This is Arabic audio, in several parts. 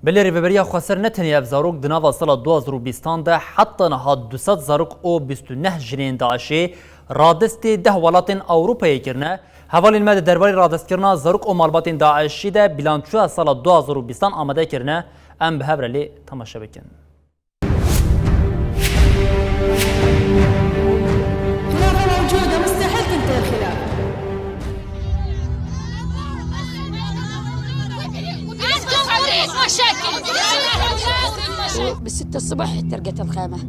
بلی ریوبریا خسر نتنی اف زاروک دناوا سال 2020 ده حتی نهاد 200 زاروک او 29 جنین داعشی رادست ده ولاتن اوروپایی کرنه حوالی المد درباری رادست کرنا زاروک او مالباتن داعشی ده بیلانچو سال 2020 آماده کرنه ام به هبرلی تماشا بکن. بالستة الصبح احترقت الخيمة.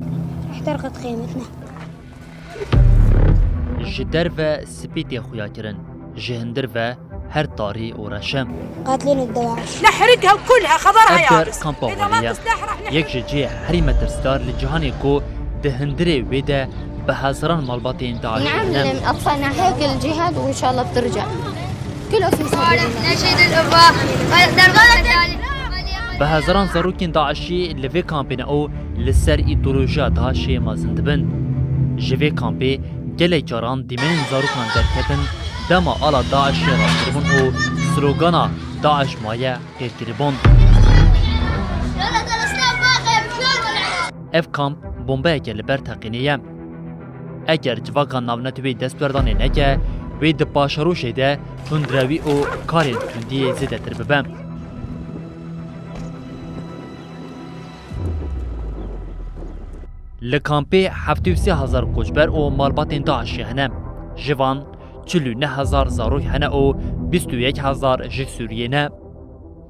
احترقت خيمتنا. جدر و سبيتي خويا كرن جهندر و هر طاري ورشم قاتلين الدواعش. نحرقها كلها خضرها يابس. إذا ما تسلح رح نحرق. يك جي حريمة ترستار لجهاني كو دهندري ويدا بحزران مالباتين داعش. نعلم أطفالنا هيك الجهاد وإن شاء الله بترجع. كله في سبيل الله. نشيد الأباء. بهزاران زاروکین داعشی لوی کامپین او لسر ایدولوژیا داعشی مازند بن. جوی کامپی گله جاران دیمن زاروکان درکتن دما آلا داعشی را کربون او سلوگانا داعش مایه غیر کربون. اف کامپ بمبه گل بر تقینیه. اگر جواکان ناونتوی دست بردانه نگه وی دپاشروشه ده تندروی او کارین تندی زیده تر ببم. لکامپی 73,000 کوچبر و مالباتین داعشی هنم. جوان 49,000 زاروک هنه و 21,000 جک سوریه نه.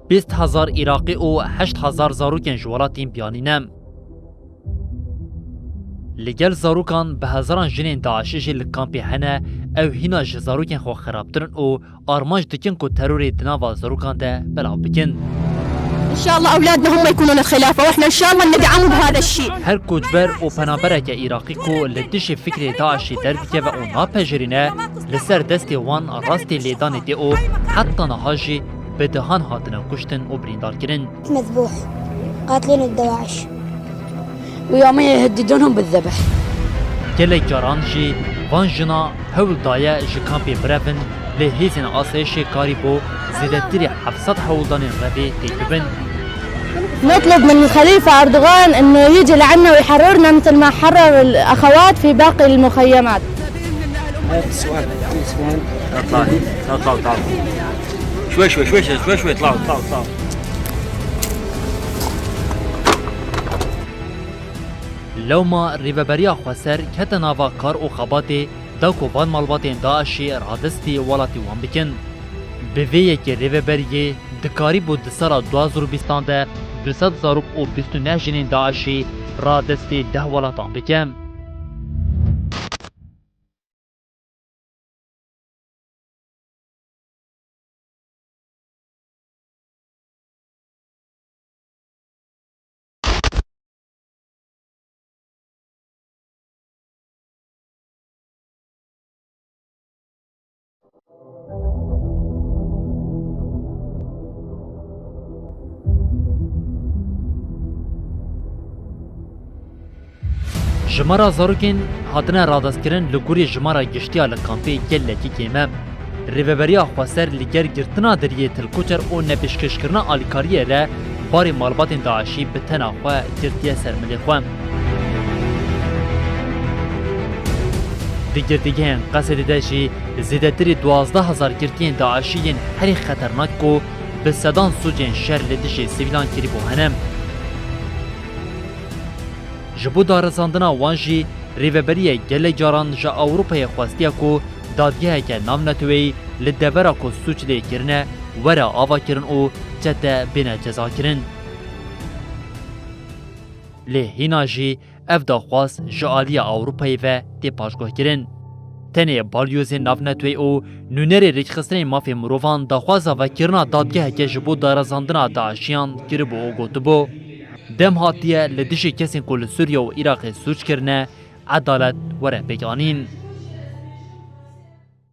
20,000 عراقی و 8,000 زاروکین جوالاتین بیانینم. لگل زاروکان به هزاران جنین داعشی جی لکامپی هنه او هینا جی زاروکین خو خرابترن و آرماج دکن که تروری دناوا زاروکان ده بلاو بکن. إن شاء الله أولادنا هم يكونون الخلافة وإحنا إن شاء الله ندعمهم بهذا الشيء. هر کوچبر و پنابرک عراقی کو لدش فکر داعشی دردکه و اونا پجرینه لسر دستی وان راستی لیدان دی او حتی نهاجی به دهان هاتنه کشتن و بریندار کرن. مذبوح. قاتلين الدواعش. ويوم يهددونهم بالذبح. گله جاران جی وان جنا هول دایه جی کامپی برفن لهیزن آسایش کاری بو زیدتری 700 هولدان ربی تیکبن. نطلب من الخليفة أردوغان أنه يجي لعنا ويحررنا مثل ما حرر الأخوات في باقي المخيمات. سؤال اطلعوا شوي اطلعوا لو ما ریوبریا خسر کت ناوا کار او خباته دا کوبان مالباتین داعشی رادستی ولاتی وان بکن. به ویه که ریوبریه دکاری بود سال 2020 ده 200 زاروک او 29 جنین داعشی رادستی 10 ولاتان بکن. جمارا زاروکین هاتنه رادست کرن لگوری جمارا گشتیا لکامپی گل لکی کیمه. ریوبریا خسر لگر گرتنا دریه تلکوچر او نپشکش کرنا آلیکاریه ره باری مالباتین داعشی به تناخواه گرتیه سرملی خواه. دیگردگه هن قصد داشی زیدتری 12,000 گرتین داعشیین هری خطرناک کو به صدان سوجین شر لدش سیویلان کری بو هنم. جبو دارزاندنا وانجی ریوبریه گله جاران جا اوروپای خواستیا کو دادگه که نام نتوی لدورا کو سوچ لی کرنه ورا آوا کرن او جده بین جزا کرن. لی هینا جی اف دا خواست جعالی اوروپای و دی پاشگاه کرن. تنه بالیوز ناف نتوی او نونری ریخستنی مافی مروفان دا خوازا و کرنا دادگه که جبو دارزاندنا داعشیان کربو او گوتبو. دم هاتیه لدیش کسین کل سوریا و عراق سوچ کرنه عدالت وره بگانین.